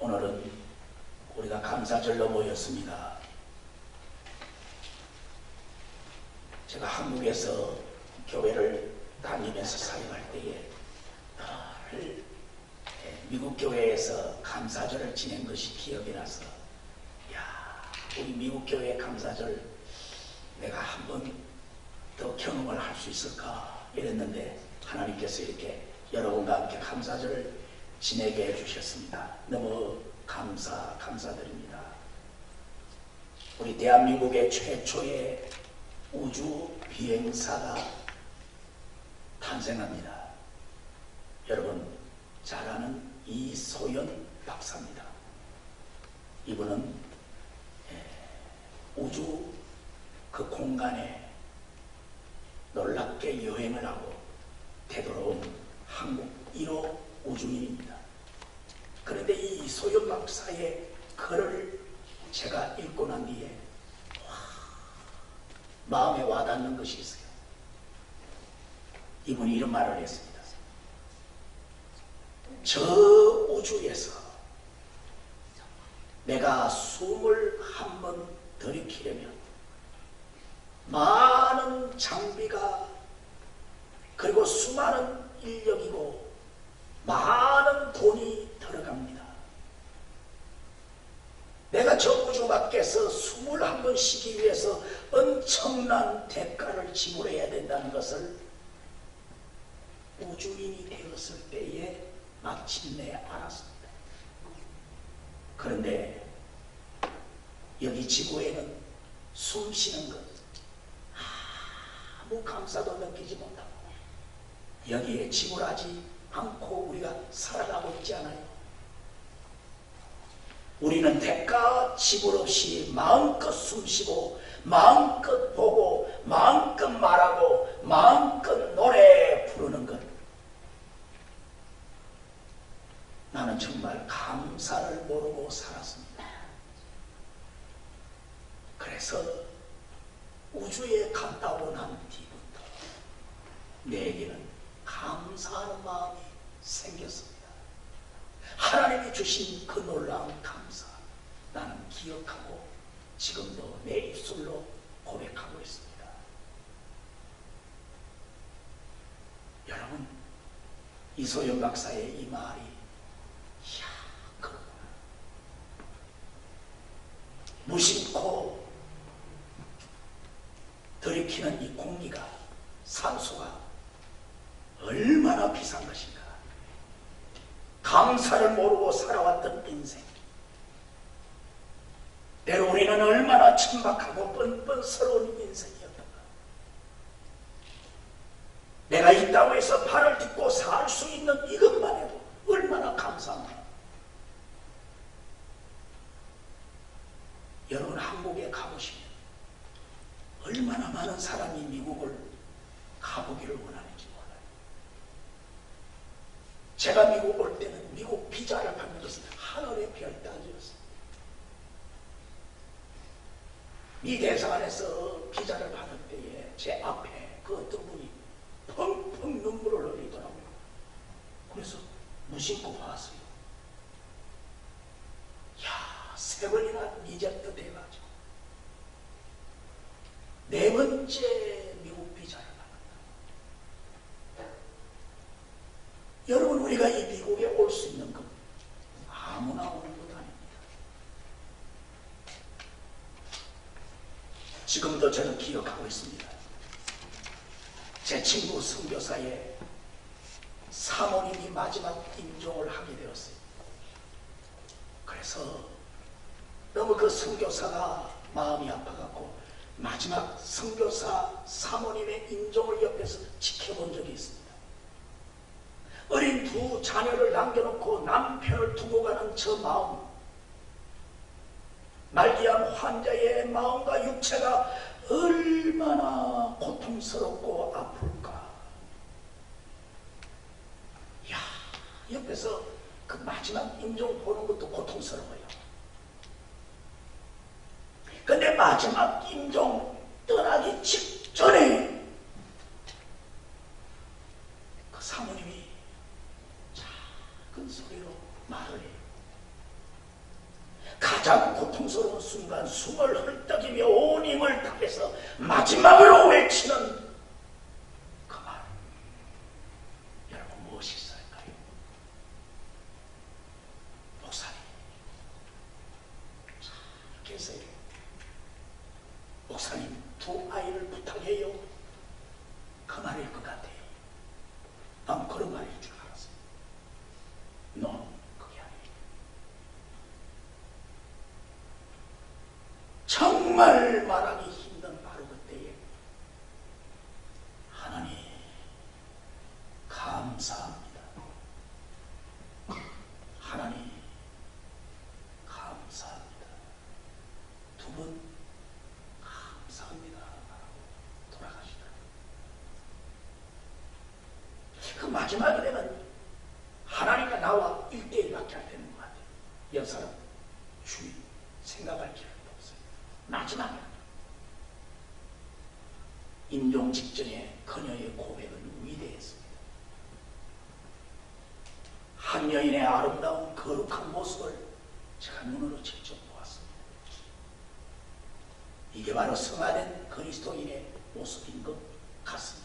오늘은 우리가 감사절로 모였습니다. 제가 한국에서 교회를 다니면서 사역할 때에 늘 미국 교회에서 감사절을 지낸 것이 기억이 나서 우리 미국 교회 감사절 내가 한 번 더 경험을 할 수 있을까 이랬는데 하나님께서 이렇게 여러분과 함께 감사절을 지내게 해주셨습니다. 너무 감사드립니다. 우리 대한민국의 최초의 우주 비행사가 탄생합니다. 여러분 잘 아는 이소연 박사입니다. 이분은 우주 그 공간에 놀랍게 여행을 하고 되돌아온 한국 1호 우주인입니다. 그런데 이 이소연 박사의 글을 제가 읽고 난 뒤에 마음에 와닿는 것이 있어요. 이분이 이런 말을 했습니다. 저 우주에서 내가 숨을 한번 들이키려면 많은 장비가 그리고 수많은 인력이고 많은 돈이 들어갑니다. 내가 저 우주 밖에서 숨을 한번 쉬기 위해서 엄청난 대가를 지불해야 된다는 것을 우주인이 되었을 때에 마침내 알았습니다. 그런데 여기 지구에는 숨 쉬는 것 아무 감사도 느끼지 못하고 여기에 지불하지 않고 우리가 살아가고 있지 않아요? 우리는 대가 지불 없이 마음껏 숨쉬고 마음껏 보고 마음껏 말하고 마음껏 노래 부르는 것, 나는 정말 감사를 모르고 살았습니다. 그래서 우주에 갔다 오고 난 뒤부터 내게는 감사하는 마음이 생겼습니다. 하나님이 주신 그 놀라운 감사 나는 기억하고 지금도 내 입술로 고백하고 있습니다. 여러분 이소연 박사의 이 말이 그렇구나. 무심코 들이키는 이 공기가 산소가 얼마나 비싼 것인가. 감사를 모르고 살아왔던 인생, 때로 우리는 얼마나 천박하고 뻔뻔스러운 인생이었던가. 내가 이 땅에서 발을 딛고 살 수 있는 이것만 해도 얼마나 감사한가. 여러분 한국에 가보시면 얼마나 많은 사람이 미국을 가보기를 원하는지 몰라요. 제가 미국 올 때는 미국 비자를 받는 것은 하늘의 별 따기였어요. 미 대사관에서 비자를 받을 때에 제 앞에 그 어떤 분이 펑펑 눈물을 흘리더라고요. 그래서 무심코 봤어요. 세 번이나 리젝트 돼가지고 네 번째 미국 비자를 받았다. 여러분 우리가 이 미국에 올 수 있는 것 아무나 오는 것 아닙니다. 지금도 저는 기억하고 있습니다. 제 친구 선교사의 사모님이 마지막 임종을 하게 되었어요. 그래서 너무 그 선교사가 마음이 아파갖고 마지막 선교사 사모님의 임종을 옆에서 지켜본 적이 있습니다. 어린 두 자녀를 남겨놓고 남편을 두고 가는 저 마음, 말기암 환자의 마음과 육체가 얼마나 고통스럽고 아플까. 옆에서 그 마지막 임종 보는 것도 고통스러워요. 근데 마지막 임종 떠나기 직전에 그 사모님이 작은 소리로 말을 해요. 가장 고통스러운 순간 숨을 헐떡이며 온 힘을 다해서 마지막으로 외치는 그 말, 여러분 무엇이 있을까요? 목사님, 잘 계세요. 목사님, 두 아이를 부탁해요. 그 말일 것 같아요. 난 그런 말일 줄 알았어요. 그게 아니에요. 정말 말하기 힘든 바로 그때에 하나님 감사합니다. 하나님 감사합니다. 두 분 감사합니다. 돌아가시다. 그 마지막에 되면 하나님과 나와 1대1밖에 안 되는 것 같아요. 옆 사람 주의 생각할 필요도 없어요. 마지막에 임종 직전에 그녀의 고백은 위대했습니다. 한 여인의 아름다운 거룩한 모습을 제가 눈으로 직접 보았습니다. 이게 바로 성화된 그리스도인의 모습인 것 같습니다.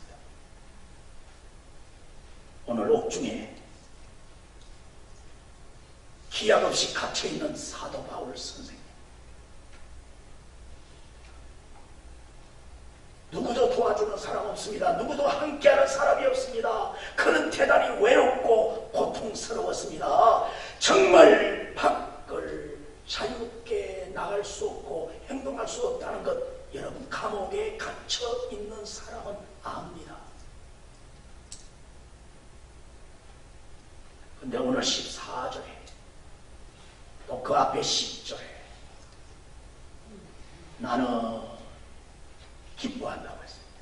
오늘 옥중에 기약 없이 갇혀있는 사도 바울 선생님, 누구도 도와주는 사람 없습니다. 누구도 함께하는 사람이 없습니다. 그는 대단히 외롭고 고통스러웠습니다. 정말 밖을 자유롭게 나갈 수 없고 행동할 수 없다는 것, 여러분 감옥에 갇혀 있는 사람은 압니다. 근데 오늘 14절에 또 그 앞에 10절에 나는 기뻐한다고 했습니다.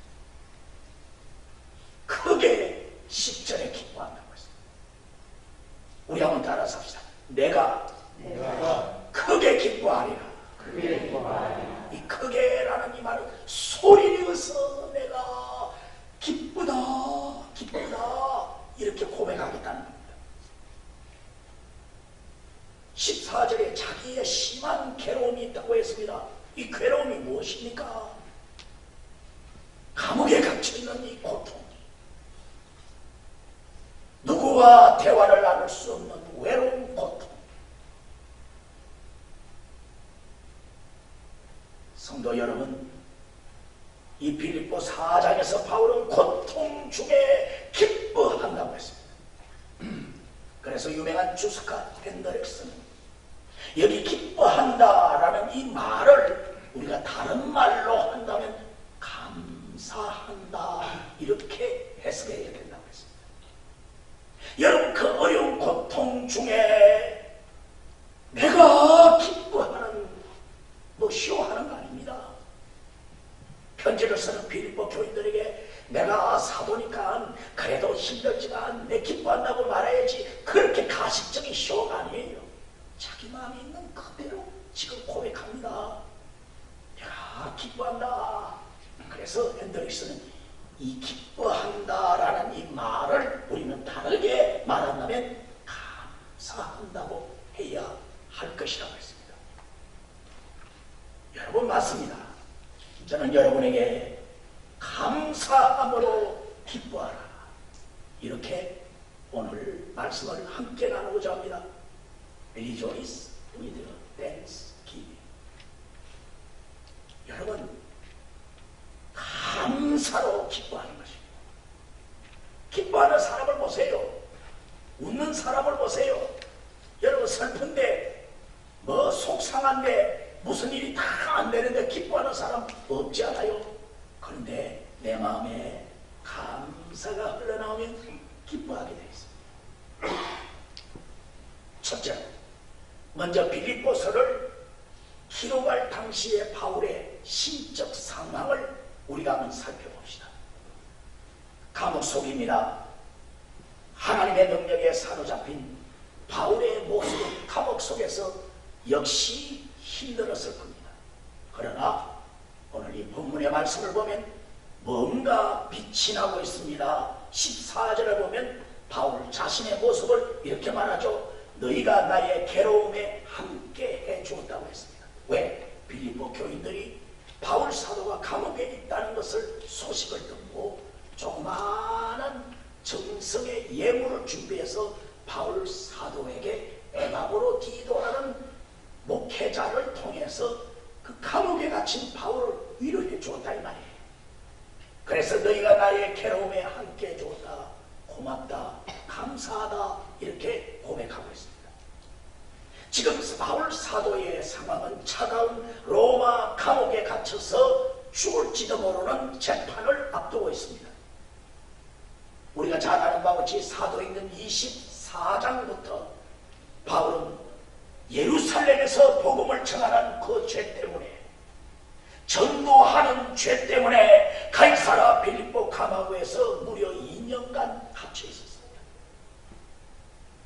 크게 10절에 기뻐한다고 했습니다. 우리 한번 따라서 합시다. 내가 크게 기뻐하리라. 이 크게라는 이 말은 소리내어서 내가 기쁘다 이렇게 고백하겠다는 겁니다. 14절에 자기의 심한 괴로움이 있다고 했습니다. 이 괴로움이 무엇입니까? 감옥에 갇혀있는 이 고통, 누구와 대화를 나눌 수 없는 외로운 고통. 성도 여러분, 이 빌립보 4장에서 바울은 고통 중에 기뻐한다고 했습니다. 그래서 유명한 주석가 헨더릭스는 여기 기뻐한다라는 이 말을 우리가 다른 말로 한다면 감사한다 이렇게 해석해야 된다고 했습니다. 여러분, 그 어려운 고통 중에 내가 기뻐하는, 쇼하는 거 아닙니다. 편지를 쓰는 빌립보 교인들에게 내가 사도니까 그래도 힘들지만 내 기뻐한다고 말해야지, 그렇게 가식적인 쇼가 아니에요. 자기 마음에 있는 그대로 지금 고백합니다. 내가 기뻐한다. 그래서 핸드릭스는 이 기뻐한다라는 이 말을 우리는 다르게 말한다면 감사한다고 해야 할 것이라고 했습니다. 여러분 맞습니다. 저는 여러분에게 감사함으로 기뻐하라, 이렇게 오늘 말씀을 함께 나누고자 합니다. Rejoice with thanksgiving. 여러분, 감사로 기뻐하는 것입니다. 기뻐하는 사람을 보세요. 웃는 사람을 보세요. 여러분, 슬픈데 속상한데 무슨 일이 다 안 되는데 기뻐하는 사람 없지 않아요? 그런데 내 마음에 감사가 흘러나오면 기뻐하게 되어 있습니다. 첫째, 먼저 빌립보서를 기록할 당시의 바울의 심적 상황을 우리가 한번 살펴봅시다. 감옥 속입니다. 하나님의 능력에 사로잡힌 바울의 모습은 감옥 속에서 역시 힘들었을 겁니다. 그러나 오늘 이 본문의 말씀을 보면 뭔가 빛이 나고 있습니다. 14절을 보면 바울 자신의 모습을 이렇게 말하죠. 너희가 나의 괴로움에 함께 해주었다고 했습니다. 왜? 빌립보 교인들이 바울 사도가 감옥에 있다는 것을 소식을 듣고 조그마한 정성의 예물을 준비해서 바울 사도에게 에바고로 디도라는 목회자를 통해서 그 감옥에 갇힌 바울을 위로해 주었다 이 말이에요. 그래서 너희가 나의 괴로움에 함께 해 주었다, 고맙다, 감사하다 이렇게 고백하고 있습니다. 지금 바울 사도의 상황은 차가운 로마 감옥에 갇혀서 죽을지도 모르는 재판을 앞두고 있습니다. 우리가 잘 아는 바와 같이 사도행전 24장부터 바울은 예루살렘에서 복음을 전하는 그 죄 때문에, 전도하는 죄 때문에 가이사라 빌립보 감옥에서 무려 2년간 갇혀 있었습니다.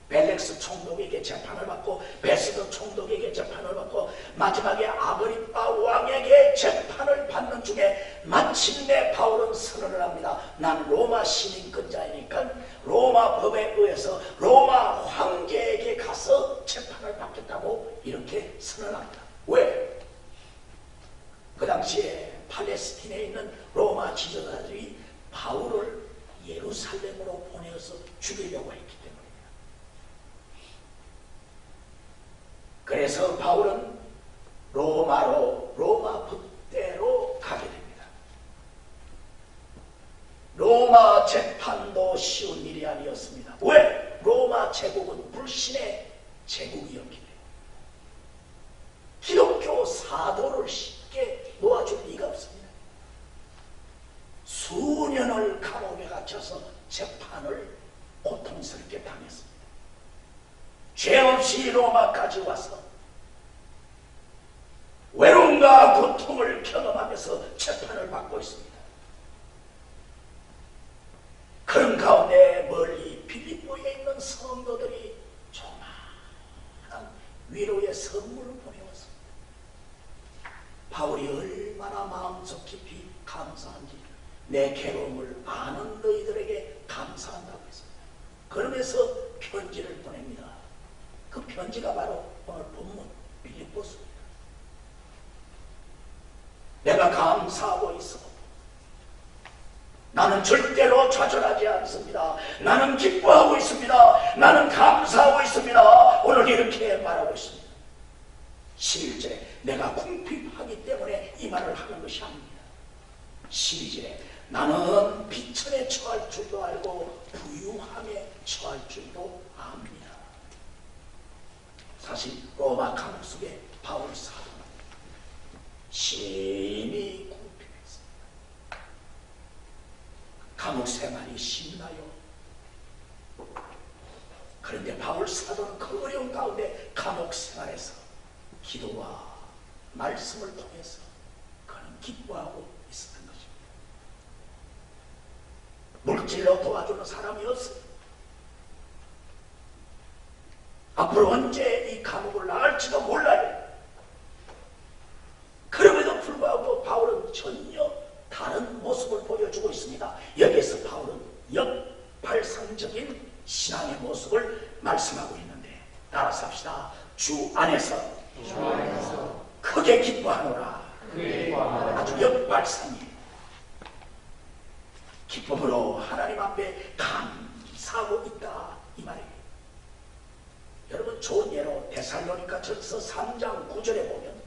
벨렉스 총독에게 재판을 받고 베스도 총독에게 재판을 받고 마지막에 아그리빠 왕에게 재판을 받는 중에 마침내 바울은 선언을 합니다. 난 로마 시민권자이니까 로마 법에 의해서 로마 황제에게 가서 재판을 받겠다고 이렇게 선언합니다. 왜? 그 당시에 팔레스틴에 있는 로마 지도자들이 바울을 예루살렘으로 보내어서 죽이려고 했기 때문입니다. 그래서 바울은 로마 법대로 가게 됩니다. 로마 재판도 쉬운 일이 아니었습니다. 왜? 로마 제국은 불신의 제국이었기 때문에 기독교 사도를 쉽게 놓아줄 리가 없습니다. 수년을 감옥에 갇혀서 재판을 고통스럽게 당했습니다. 죄 없이 로마까지 와서 외로움과 고통을 경험하면서 재판을 받고 있습니다. 그런 가운데 멀리 빌립보에 있는 성도들이 조그마한 위로의 선물을 보내왔습니다. 바울이 얼마나 마음속 깊이 감사한지 내 괴로움을 아는 너희들에게 감사한다고 했습니다. 그러면서 편지를 보냅니다. 그 편지가 바로 오늘 본문 빌립보서입니다. 내가 감사하고 있어. 나는 절대로 좌절하지 않습니다. 나는 기뻐하고 있습니다. 나는 감사하고 있습니다. 오늘 이렇게 말하고 있습니다. 11절에 내가 궁핍하기 때문에 이 말을 하는 것이 아닙니다. 12절에 나는 비천에 처할 줄도 알고 부유함에 처할 줄도 압니다. 사실 로마 감옥 속에 바울 사도는 심히 궁핍했습니다. 감옥 생활이 쉽나요? 그런데 바울 사도는 그 어려운 가운데 감옥 생활에서 기도와 말씀을 통해서 그는 기뻐하고 있었던 것입니다. 물질로 도와주는 사람이 없습니다. 앞으로 언제 이 감옥을 나갈지도 몰라요. 그럼에도 불구하고 바울은 전혀 다른 모습을 보여주고 있습니다. 여기에서 바울은 역발상적인 신앙의 모습을 말씀하고 있는데 따라서 합시다. 주 안에서 크게 기뻐하노라. 아주 역발상이에요. 기쁨으로 하나님 앞에 감사하고 있다 이 말이에요. 여러분 좋은 예로 데살로니가 전서 3장 9절에 보면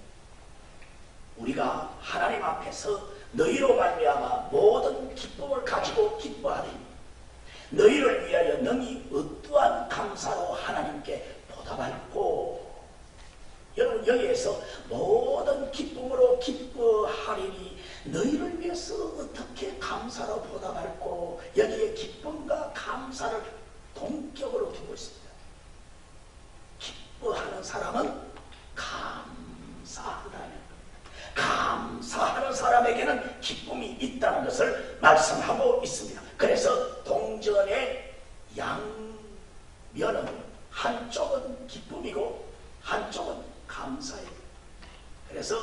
우리가 하나님 앞에서 너희로 말미암아 모든 기쁨을 가지고 기뻐하리니 너희를 위하여 능히 어떠한 감사로 하나님께 보답할고. 여러분 여기에서 모든 기쁨으로 기뻐하리니 너희를 위해서 어떻게 감사로 보답할고, 여기에 기쁨과 감사를 동격으로 두고 있습니다. 기뻐하는 사람은 감사한다는 겁니다. 감사하는 사람에게는 기쁨이 있다는 것을 말씀하고 있습니다. 그래서 동전의 양면은 한쪽은 기쁨이고 한쪽은 감사예요. 그래서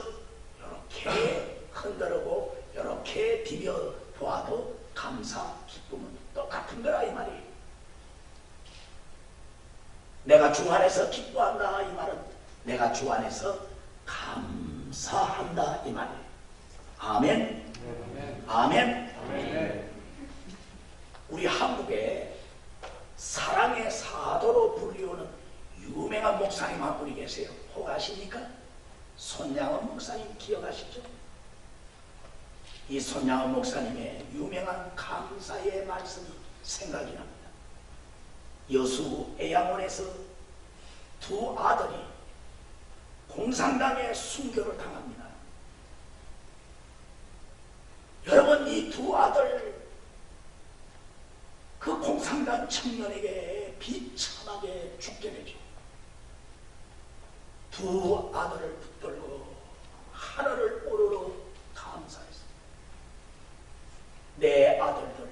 이렇게 흔들고 이렇게 디벼 보아도 감사, 기쁨은 똑같은 거라 이 말이에요. 내가 주 안에서 기뻐한다 이 말은 내가 주 안에서 감사한다 감사한다 이 말이에요. 아멘. 아멘. 우리 한국에 사랑의 사도로 불리우는 유명한 목사님 한 분이 계세요. 혹 아십니까? 손양원 목사님 기억하시죠? 이 손양원 목사님의 유명한 감사의 말씀이 생각이 납니다. 여수 애양원에서 두 아들이 공산당의 순교를 당합니다. 여러분, 이 두 아들, 그 공산당 청년에게 비참하게 죽게 되죠. 두 아들을 붙들고 하늘을 오르러 감사했습니다. 내 아들들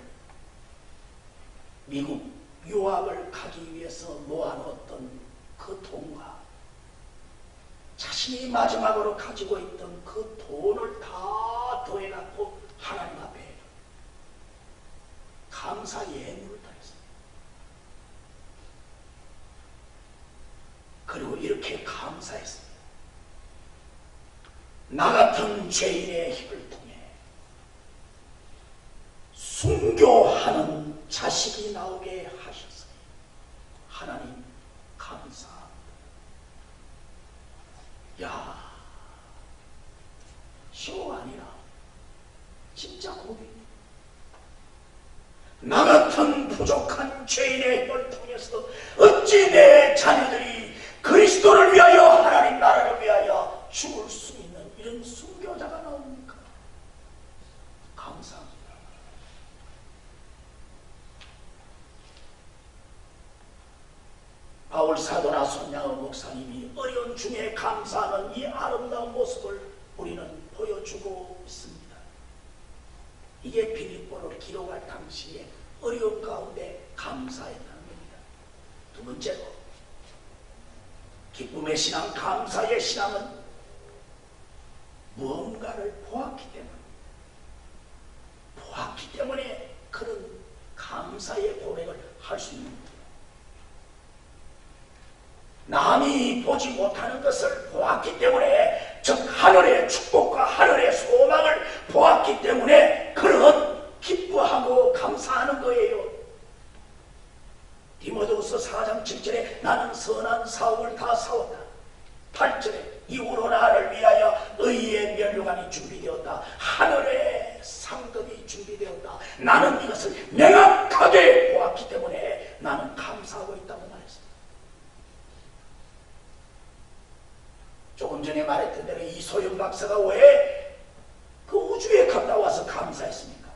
미국 유학을 가기 위해서 모아놓았던 그 돈과 자신이 마지막으로 가지고 있던 그 돈을 다 더해갖고 하나님 앞에 감사 예물을 드렸습니다. 그리고 이렇게 감사했습니다. 나 같은 죄인의 힘을 통해 순교하는 자식이 나오게 하셨으니 하나님 감사합니다. 야, 쇼가 아니라 진짜 고백입니다. 나 같은 부족한 죄인의 힘을 통해서 어찌 내 자녀들이 그리스도를 위하여 하나님 나라를 위하여 죽을 수 있는 이런 순교자가 나옵니까? 감사합니다. 바울 사도나 손양원 목사님이 어려운 중에 감사하는 이 아름다운 모습을 우리는 보여주고 있습니다. 이게 빌립보를 기록할 당시에 어려운 가운데 감사했다는 겁니다. 두 번째로 기쁨의 신앙, 감사의 신앙은 무언가를 보았기 때문에 그런 감사의 고백을 할 수 있는 겁니다. 남이 보지 못하는 것을 보았기 때문에, 즉 하늘의 축복과 하늘의 소망을 보았기 때문에 그런 기뻐하고 감사하는 거예요. 디모데후서 4장 7절에 나는 선한 사업을 다 싸웠다. 8절에 이후로 나를 위하여 의의 면류관이 준비되었다. 하늘의 상급이 준비되었다. 나는 이것을 명확하게 보았기 때문에 나는 감사하고 있다고 말했습니다. 조금 전에 말했던 대로 이소영 박사가 왜 그 우주에 갔다 와서 감사했습니까?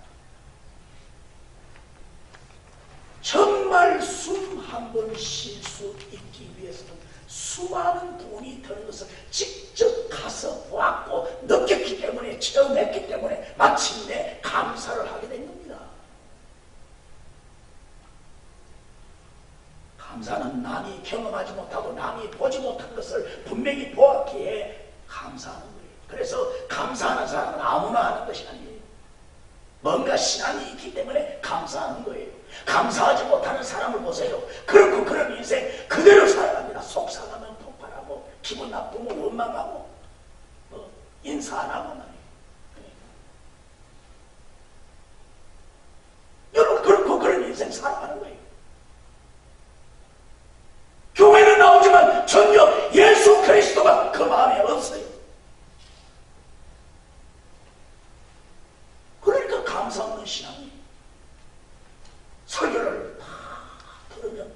정말 숨 한 번 쉴 수 있기 위해서는 수많은 돈이 드는 것을 직접 가서 보았고 느꼈기 때문에, 체험했기 때문에 마침내 감사를 하게 된 겁니다. 감사는 남이 경험하지 못하고 남이 보지 못한 것을 분명히 보았기에 감사하는 거예요. 그래서 감사하는 사람은 아무나 하는 것이 아니에요. 뭔가 신앙이 있기 때문에 감사하는 거예요. 감사하지 못하는 사람을 보세요. 그렇고 그런 인생 그대로 살아갑니다. 속상하면 폭발하고 기분 나쁘면 원망하고 인사 안 하고 말이에요. 여러분, 그렇고 그런 인생 살아가는 거예요. 교회는 나오지만 전혀 예수 그리스도가 그 마음에 없어요. 그러니까 감사 없는 신앙이에요. 설교를 다 들으면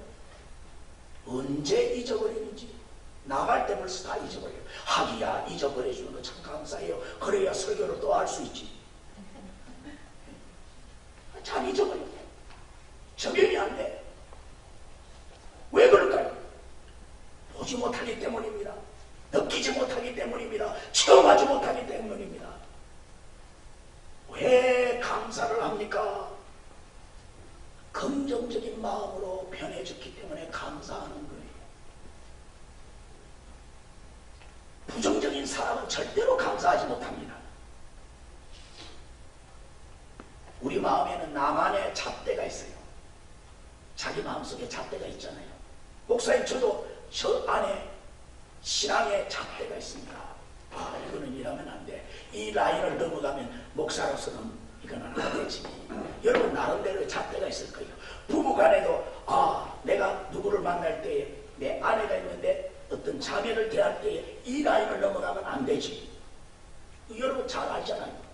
언제 잊어버리는지 나갈 때 벌써 다 잊어버려요. 하기야 잊어버려주는 거 참 감사해요. 그래야 설교를 또 할 수 있지. 잘 잊어버려요. 적용이 안 돼. 왜 그럴까요? 보지 못하기 때문입니다. 느끼지 못하기 때문입니다. 체험하지 못하기 때문입니다. 왜 감사를 합니까? 긍정적인 마음으로 변해졌기 때문에 감사하는 거예요. 부정적인 사람은 절대로 감사하지 못합니다. 우리 마음에는 나만의 잣대가 있어요. 자기 마음속에 잣대가 있잖아요. 목사님, 저도 저 안에 신앙의 잣대가 있습니다. 이거는 이러면 안 돼. 이 라인을 넘어가면 목사로서는 이거는 안 되지. 여러분 나름대로 잣대가 있을 거예요. 부부간에도 내가 누구를 만날 때에 내 아내가 있는데 어떤 자매를 대할 때에 이 라인을 넘어가면 안 되지. 여러분 잘 알잖아요.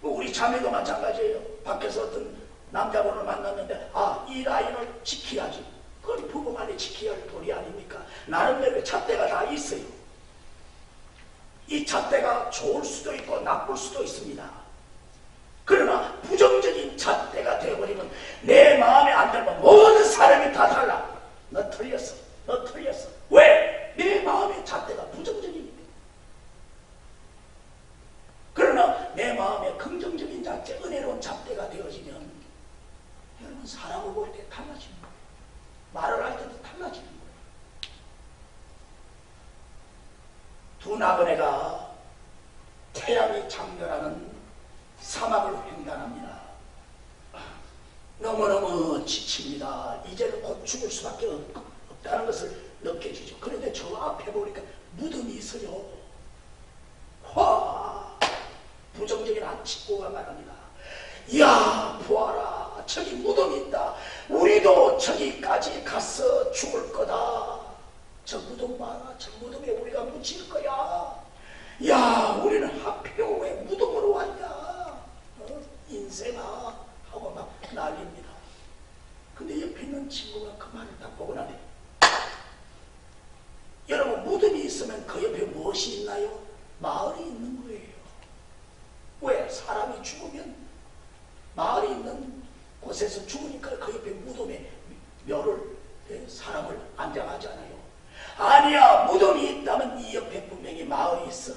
우리 자매도 마찬가지예요. 밖에서 어떤 남자분을 만났는데 이 라인을 지켜야지. 그건 부부간에 지켜야 할 도리 아닙니까? 나름대로 잣대가 다 있어요. 이 잣대가 좋을 수도 있고 나쁠 수도 있습니다. 그러나 부정적인 잣대가 되어버리면 내 마음에 안 들면 모든 사람이 다 달라. 너 틀렸어. 너 틀렸어. 왜? 내 마음의 잣대가 부정적이니까. 그러나 내 마음에 긍정적인 잣대, 은혜로운 잣대가 되어지면 여러분 사람을 볼 때 달라지는 거예요. 말을 할 때도 달라지는 거예요. 두 나그네가 태양이 장렬하는 사막을 횡단합니다. 너무너무 지칩니다. 이제는 곧 죽을 수밖에 없다는 것을 느껴지죠. 그런데 저 앞에 보니까 무덤이 있어요. 부정적인 한 친구가 말합니다. 이야 보아라, 저기 무덤이 있다. 우리도 저기까지 가서 죽을 거다. 저 무덤 봐라. 저 무덤에 우리가 묻힐 거야. 야, 우리는 하필 왜 무덤으로 왔냐. 인생아 하고 막 난립니다. 근데 옆에 있는 친구가 그 말을 딱 보고 나니, 여러분 무덤이 있으면 그 옆에 무엇이 있나요? 마을이 있는 거예요. 왜? 사람이 죽으면 마을이 있는 곳에서 죽으니까 그 옆에 무덤에 묘를, 사람을 안장하잖아요. 아니야, 무덤이 있다면 이 옆에 분명히 마을이 있어.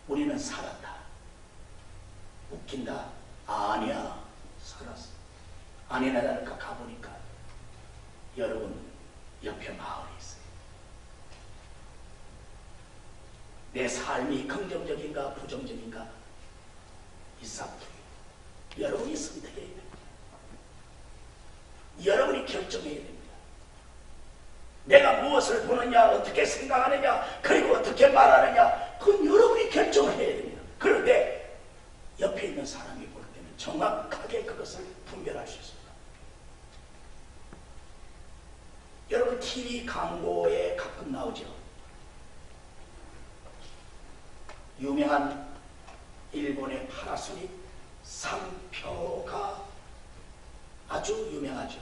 우리는 살았다. 웃긴다. 아니야, 살았어. 아니나 다를까 가보니까 여러분 옆에 마을이 있어요. 내 삶이 긍정적인가 부정적인가 이 사투리 여러분이 선택해야 됩니다. 여러분이 결정해야 됩니다. 내가 무엇을 보느냐, 어떻게 생각하느냐, 그리고 어떻게 말하느냐, 그건 여러분이 결정을 해야 됩니다. 그런데 옆에 있는 사람이 볼 때는 정확하게 그것을 분별할 수 있습니다. 여러분 TV 광고에 가끔 나오죠. 유명한 일본의 파나소닉 상표가 아주 유명하죠.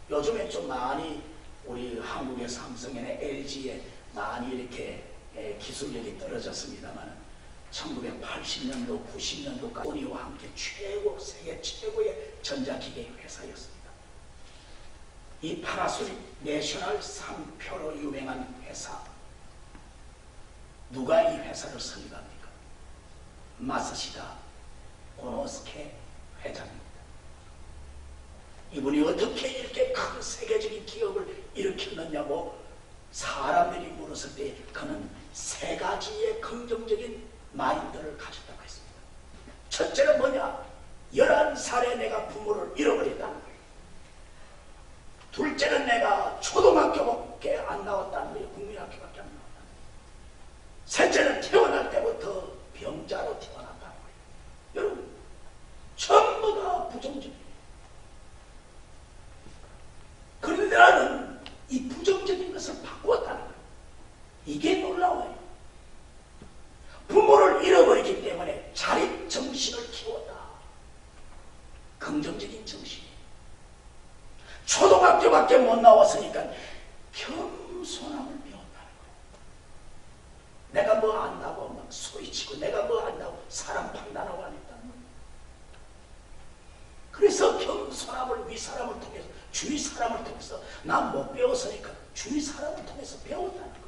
요즘에 좀 많이 우리 한국의 삼성이나 LG에 많이 이렇게 기술력이 떨어졌습니다만 1980년도, 90년도까지 소니와 함께 세계 최고의 전자기계 회사였습니다. 이 파나소닉 내셔널 상표로 유명한 회사, 누가 이 회사를 설립합니까? 마사시다 고노스케 회장입니다. 이분이 어떻게 이렇게 큰 세계적인 기업을 일으켰느냐고 사람들이 물었을 때 그는 세 가지의 긍정적인 마인드를 가졌다고 했습니다. 첫째는 뭐냐? 11살에 내가 부모를 잃어버렸다는 거예요. 둘째는 내가 초등학교밖에 안 나왔다는 거예요. 국민학교밖에 안 나왔다는 거예요. 셋째는 태어날 때부터 병자로 태어났다는 거예요. 여러분 전부 다 부정적이에요. 그런데 나는 이 부정적인 것을 바꾸었다는 거예요. 이게 놀라워요. 부모를 잃어버리기 때문에 자립정신을 키웠다. 긍정적인 정신. 초등학교밖에 못 나왔으니까 겸손함을 배웠다는 거예요. 내가 뭐 안다고 막 소리치고 내가 뭐 안다고 사람 판단하고 안 했다는 거예요. 그래서 겸손함을 윗사람을 통해서 주위 사람을 통해서 난 못 배웠으니까 주위 사람을 통해서 배웠다는 거예요.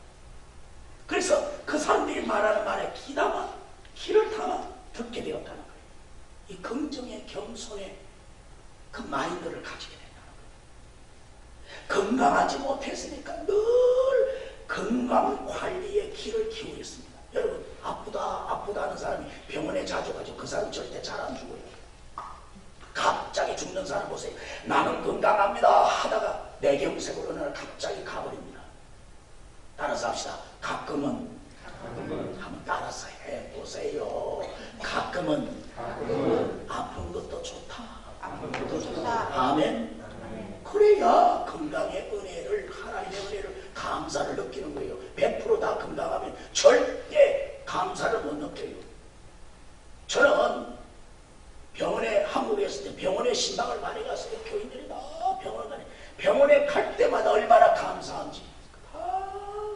그래서 그 사람들이 말하는 말에 귀를 담아 듣게 되었다는 거예요. 이 긍정의 겸손의 그 마인드를 가지게 된다는 거예요. 건강하지 못했으니까 늘 건강 관리의 길을 기울였습니다. 여러분 아프다 하는 사람이 병원에 자주 가죠. 그 사람 절대 잘 안 죽어요. 갑자기 죽는 사람 보세요. 나는 건강합니다 하다가 뇌경색으로 어느 날 갑자기 가버립니다. 따라서 합시다. 가끔은 한번 따라서 해보세요. 가끔은 아픈 것도 좋다. 아멘. 그래야 건강의 은혜를, 하나님의 은혜를, 감사를 느끼는 거예요. 100% 건강하면 절대 감사를 못 느껴요. 저는 병원에, 한국에 있을 때 병원에 신방을 많이 갔을 때 교인들이 다 병원에 갈 때마다 얼마나 감사한지.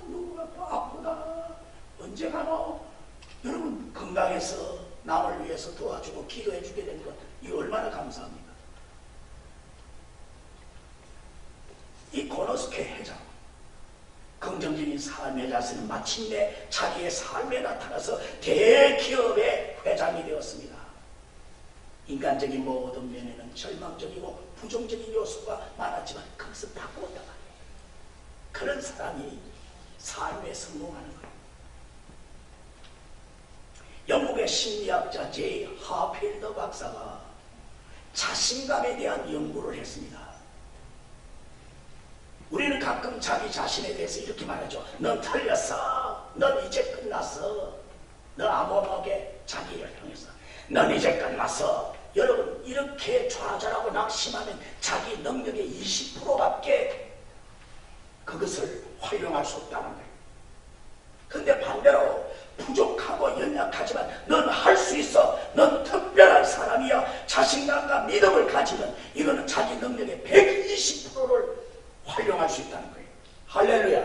누구가 또 아프다, 언제 가노? 여러분 건강해서 남을 위해서 도와주고 기도해 주게 된 것, 이거 얼마나 감사합니까? 이 고노스케 회장, 긍정적인 삶의 자세는 마침내 자기의 삶에 나타나서 대기업의 회장이 되었습니다. 인간적인 모든 면에는 절망적이고 부정적인 요소가 많았지만 그것을 바꾸었단 말이에요. 그런 사람이 삶에 성공하는 거예요. 영국의 심리학자 제이 하필더 박사가 자신감에 대한 연구를 했습니다. 우리는 가끔 자기 자신에 대해서 이렇게 말하죠. 넌 틀렸어. 넌 이제 끝났어. 너 암호하게 자기를 향해서 넌 이제 끝났어. 여러분, 이렇게 좌절하고 낙심하면 자기 능력의 20%밖에 그것을 활용할 수 없다는 거예요. 근데 반대로 부족하고 연약하지만 넌 할 수 있어. 넌 특별한 사람이야. 자신감과 믿음을 가지면 이거는 자기 능력의 120%를 활용할 수 있다는 거예요. 할렐루야.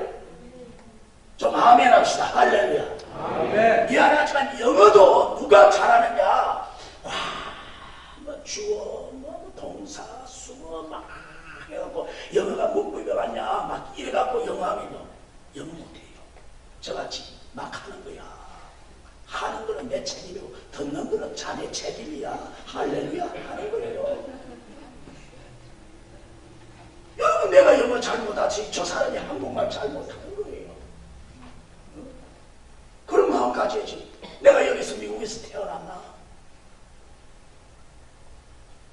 좀 아멘 합시다. 할렐루야. 아멘. 미안하지만 영어도 누가 잘하느냐? 와, 뭐 주어, 뭐 동사, 수어 막 해갖고 영어가 문법에 왔냐? 막 이래갖고 영어하면 영어 못해요. 저같이 막 하는 거야. 하는 거는 내 책임이고 듣는 거는 자네 책임이야. 할렐루야. 하는 거예요. 여러분, 내가 영어 잘못하지 저 사람이 한국말 잘못하는 거예요. 그런 마음까지 해야지. 내가 여기서 미국에서 태어났나?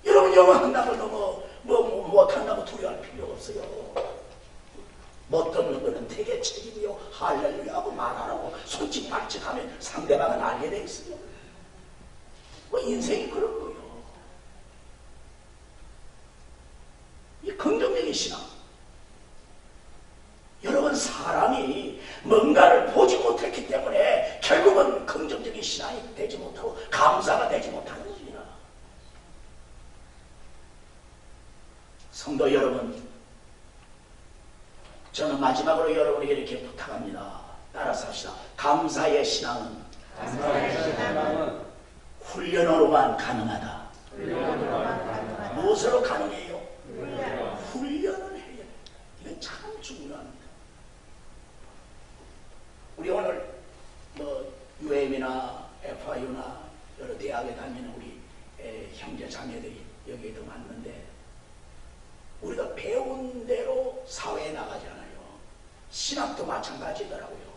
여러분, 영어 한다고 너무 못한다고 두려워할 필요가 없어요. 못 듣는 거는 되게 책임이요. 할렐루야 하고 말하라고 손짓 발짓하면 상대방은 알게 돼 있어요. 뭐 인생이 그런 거예요. 이 긍정적인 신앙. 여러분, 사람이 뭔가를 보지 못했기 때문에 결국은 긍정적인 신앙이 되지 못하고 감사가 되지 못하는 겁니다. 성도 여러분, 저는 마지막으로 여러분에게 이렇게 부탁합니다. 따라서 합시다. 감사의 신앙은 훈련으로만 가능하다. 무엇으로 가능해요? 훈련을 해야 돼요. 이건 참 중요합니다. 우리 오늘 뭐 UM이나 FIU나 여러 대학에 다니는 우리 형제 자매들이 여기에도 왔는데 우리가 배운 대로 사회에 나가잖아요. 신학도 마찬가지더라고요.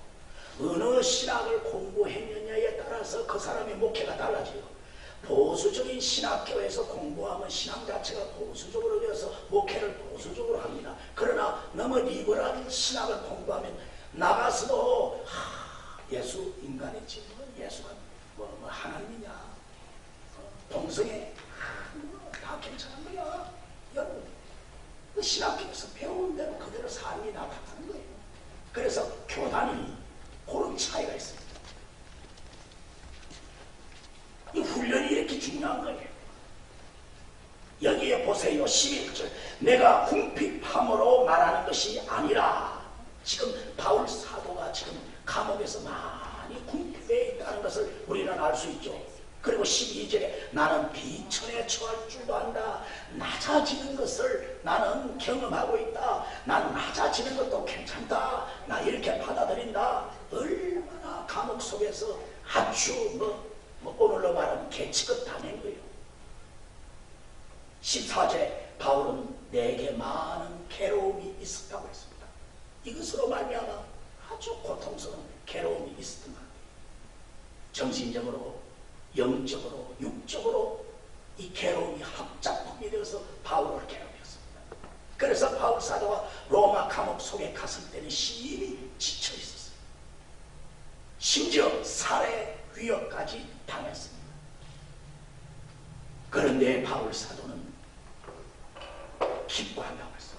어느 신학을 공부했느냐에 따라서 그 사람의 목회가 달라져요. 보수적인 신학교에서 공부하면 신앙 자체가 보수적으로 되어서 목회를 보수적으로 합니다. 그러나 너무 리버럴 신학을 공부하면 나가서도 예수 인간이지, 예수가 뭐 하나님이냐, 동성애 다 괜찮은 거야. 여러분, 그 신학교에서 배운 대로 그대로 삶이 나타나는 거예요. 그래서 교단이 그런 차이가 있습니다. 이 훈련이 이렇게 중요한 거예요. 여기에 보세요. 11절. 내가 궁핍함으로 말하는 것이 아니라, 지금 바울 사도가 지금 감옥에서 많이 궁핍해 있다는 것을 우리는 알 수 있죠. 그리고 12절에 나는 비천에 처할 줄도 안다. 낮아지는 것을 나는 경험하고 있다. 난 낮아지는 것도 괜찮다. 나 이렇게 받아들인다. 얼마나 감옥 속에서 아주 오늘로 말하면 개치껏 다낸 거예요. 14절에 바울은 내게 많은 괴로움이 있었다고 했습니다. 이것으로 말미암아 아주 고통스러운 괴로움이 있었던 것 같아요. 정신적으로, 영적으로, 육적으로 이 괴로움이 합작품이 되어서 바울을 괴롭혔습니다. 그래서 바울 사도가 로마 감옥 속에 갔을 때는 심히 지쳐 있었어요. 심지어 살해 위협까지 당했습니다. 그런데 바울 사도는 기뻐한다고 했어요.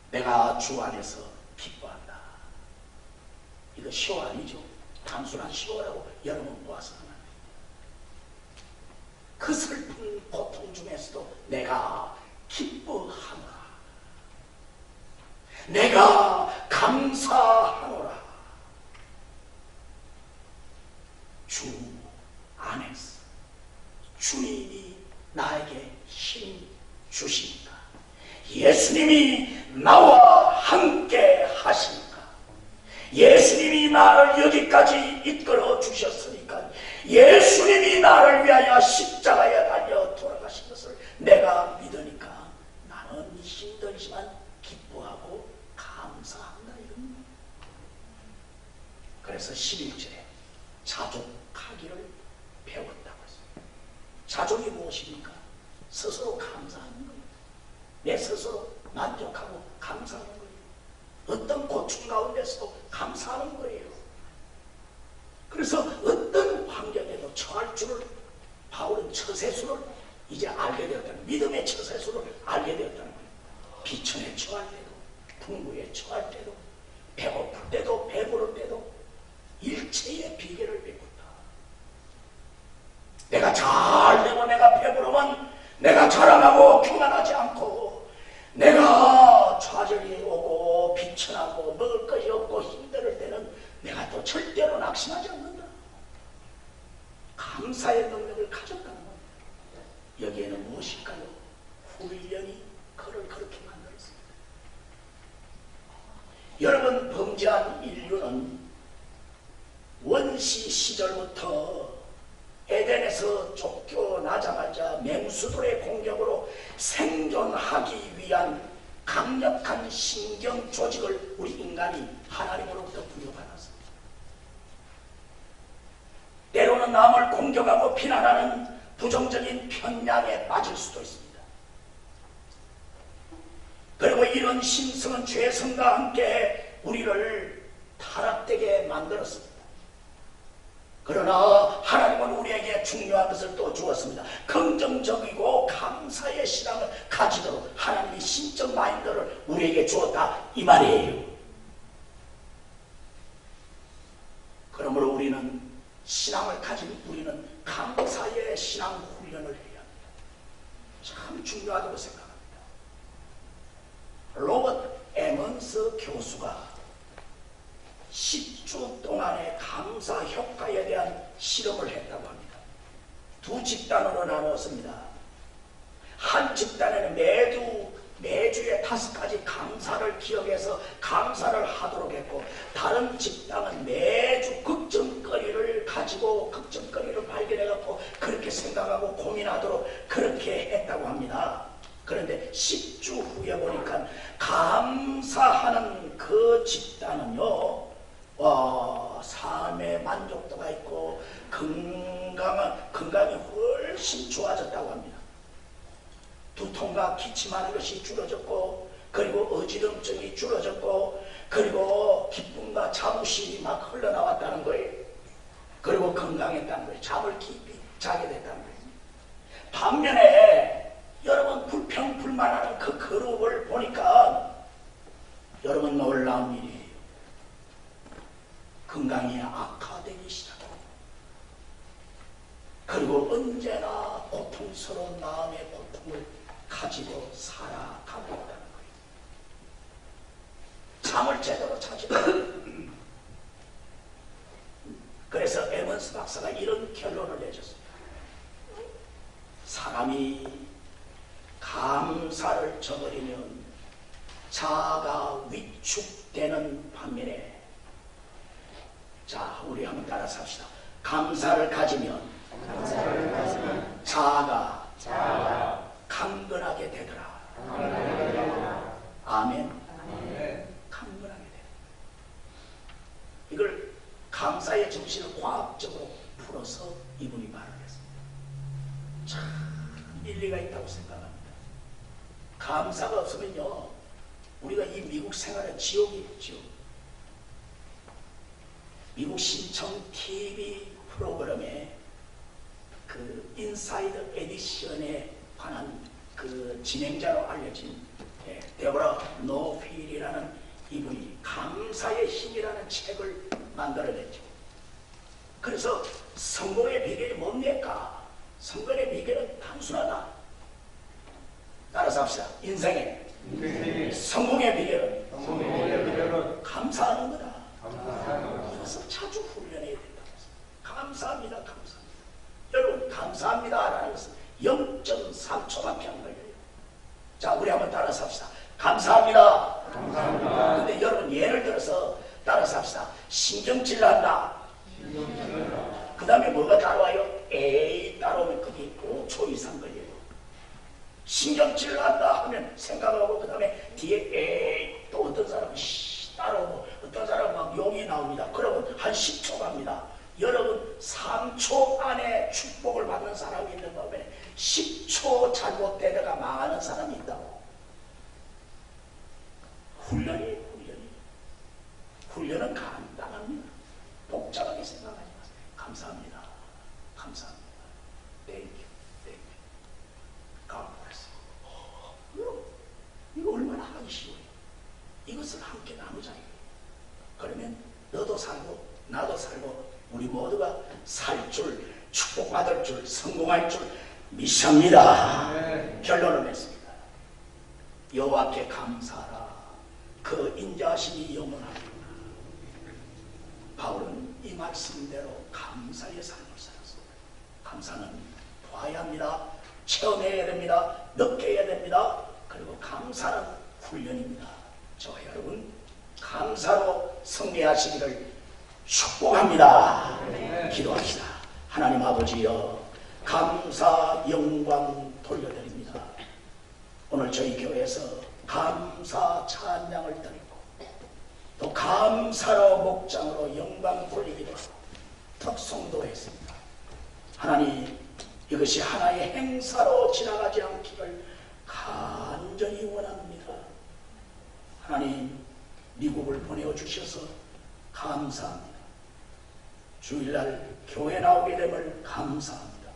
내가 주 안에서 기뻐한다. 이거 시호 아니죠? 단순한 시호라고 여러분 보아서 하면 그 슬픈 고통 중에서도 내가 기뻐하노라. 내가 감사하노라. 주 안에서 주님이 나에게 힘 주시니까, 예수님이 나와 함께 하시니까, 예수님이 나를 여기까지 이끌어 주셨으니까, 예수님이 나를 위하여 십자가에 달려 돌아가신 것을 내가 믿으니까 나는 힘들지만 기뻐하고 감사한다 이겁니다. 그래서 11절에 자족하기를 배웠다고 했어요. 자족이 무엇입니까? 스스로 감사하는 거예요. 내 스스로 만족하고 감사하는 거예요. 어떤 고충 가운데서도 감사하는 거예요. 그래서 어떤 환경에도 처할 줄을 바울은 처세술을 이제 알게 되었다는, 믿음의 처세술을 알게 되었다는 거예요. 비천에 처할 때도, 풍부에 처할 때도, 배고플 때도, 배부를 때도 일체의 비결을 배웠다. 내가 잘 되고 내가 배부르면 내가 자랑하고 교만하지 않고, 내가 좌절이 오고 비천하고 먹을 것이 없고 힘들 때는 내가 또 절대로 낙심하지 않는다. 감사의 능력을 가졌다는 겁니다. 여기에는 무엇일까요? 훈련이 그를 그렇게 만들었습니다. 여러분, 범죄한 인류는 원시 시절부터 에덴에서 쫓겨나자마자 맹수들의 공격으로 생존하기 위한 강력한 신경 조직을 우리 인간이 하나님으로부터 부여받았습니다. 때로는 남을 공격하고 비난하는 부정적인 편향에 빠질 수도 있습니다. 그리고 이런 심성은 죄성과 함께 우리를 타락되게 만들었습니다. 그러나 하나님은 우리에게 중요한 것을 또 주었습니다. 긍정적이고 감사의 신앙을 가지도록 하나님이 신적 마인드를 우리에게 주었다 이 말이에요. 그러므로 우리는 신앙을 가진 우리는 감사의 신앙 훈련을 해야 합니다. 참 중요하다고 생각합니다. 로버트 에먼스 교수가 10주 동안의 감사 효과에 대한 실험을 했다고 합니다. 두 집단으로 나누었습니다. 한 집단에는 매주에 5가지 감사를 기억해서 감사를 하도록 했고, 다른 집단은 매주 걱정거리를 가지고 걱정거리를 발견해갖고 그렇게 생각하고 고민하도록 그렇게 했다고 합니다. 그런데 10주 후에 보니까 감사하는 그 집단은요, 삶의 만족도가 있고 건강이 훨씬 좋아졌다고 합니다. 두통과 기침하는 것이 줄어졌고, 그리고 어지럼증이 줄어졌고, 그리고 기쁨과 자부심이 막 흘러나왔다는 거예요. 그리고 건강했다는 거예요. 잠을 깊이 자게 됐다는 거예요. 반면에 여러분 불평불만하는 그 그룹을 보니까 여러분 놀라운 일이에요. 건강이 악화되기 시작합니다. 그리고 언제나 고통스러운 마음의 고통을 가지고 살아가고 있다는 거예요. 잠을 제대로 자지 못해요. 그래서 에먼스 박사가 이런 결론을 내줬습니다. 사람이 감사를 저버리면 자아가 위축되는 반면에, 자, 우리 한번 따라서 합시다. 감사를 가지면 자아가 강건하게 되더라. 아멘. 강건하게 돼. 이걸 감사의 정신을 과학적으로 풀어서 이분이 말을 했습니다. 참 일리가 있다고 생각합니다. 감사가 없으면요, 우리가 이 미국 생활은 지옥이에요, 지옥. 미국 신청 TV 프로그램에 그 인사이드 에디션에 관한 그 진행자로 알려진 데보라 노필이라는 이분이 감사의 힘이라는 책을 만들어냈죠. 그래서 성공의 비결이 뭡니까? 성공의 비결은 단순하다. 따라서 합시다. 인생의 성공의 비결은 감사하는 거다. 그래서 자주 훈련해야 된다. 감사합니다. 감사합니다. 여러분, 감사합니다라는 것은 0.3초밖에 안 걸려요. 자, 우리 한번 따라서 합시다. 감사합니다. 감사합니다. 근데 여러분, 예를 들어서 따라서 합시다. 신경질 난다. 그 다음에 뭐가 따라와요? 에이 따라오면 그게 5초 이상 걸려요. 신경질 난다 하면 생각하고 그 다음에 뒤에 에이 또 어떤 사람은 따라오고 어떤 사람은 막 용이 나옵니다. 그러면 한 10초 갑니다. 여러분 3초 안에 축복을 받는 사람이 있는 반면에 10초 잘못되다가 망하는 사람이 있다고. 훈련은 간단합니다. 복잡하게 생각하지 마세요. 감사합니다. 감사합니다. Thank you. Thank you. God bless you. 이거 얼마나 하기 쉬워요. 이것을 함께 나누자요. 그러면 너도 살고 나도 살고 우리 모두가 살 줄, 축복받을 줄, 성공할 줄 믿습니다. 결론을 맺습니다. 여호와께 감사하라. 그 인자하심이 영원하리라. 바울은 이 말씀대로 감사의 삶을 살았습니다. 감사는 봐야 합니다. 체험해야 됩니다. 느껴야 됩니다. 그리고 감사는 훈련입니다. 저와 여러분 감사로 승리하시기를 축복합니다. 기도합시다. 하나님 아버지여, 감사 영광 돌려드립니다. 오늘 저희 교회에서 감사 찬양을 드리고 또 감사로 목장으로 영광 돌리기도 하고 특송도 했습니다. 하나님, 이것이 하나의 행사로 지나가지 않기를 간절히 원합니다. 하나님, 미국을 보내주셔서 감사합니다. 주일날 교회 나오게 됨을 감사합니다.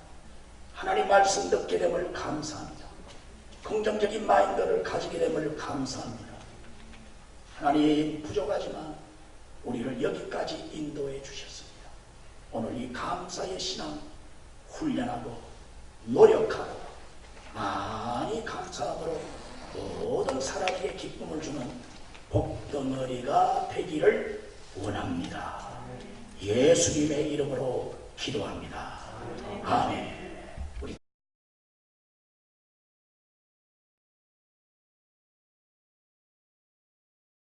하나님 말씀 듣게 됨을 감사합니다. 긍정적인 마인드를 가지게 됨을 감사합니다. 하나님, 부족하지만 우리를 여기까지 인도해 주셨습니다. 오늘 이 감사의 신앙 훈련하고 노력하고 많이 감사함으로 모든 사람에게 기쁨을 주는 복덩어리가 되기를 원합니다. 예수님의 이름으로 기도합니다. 아멘.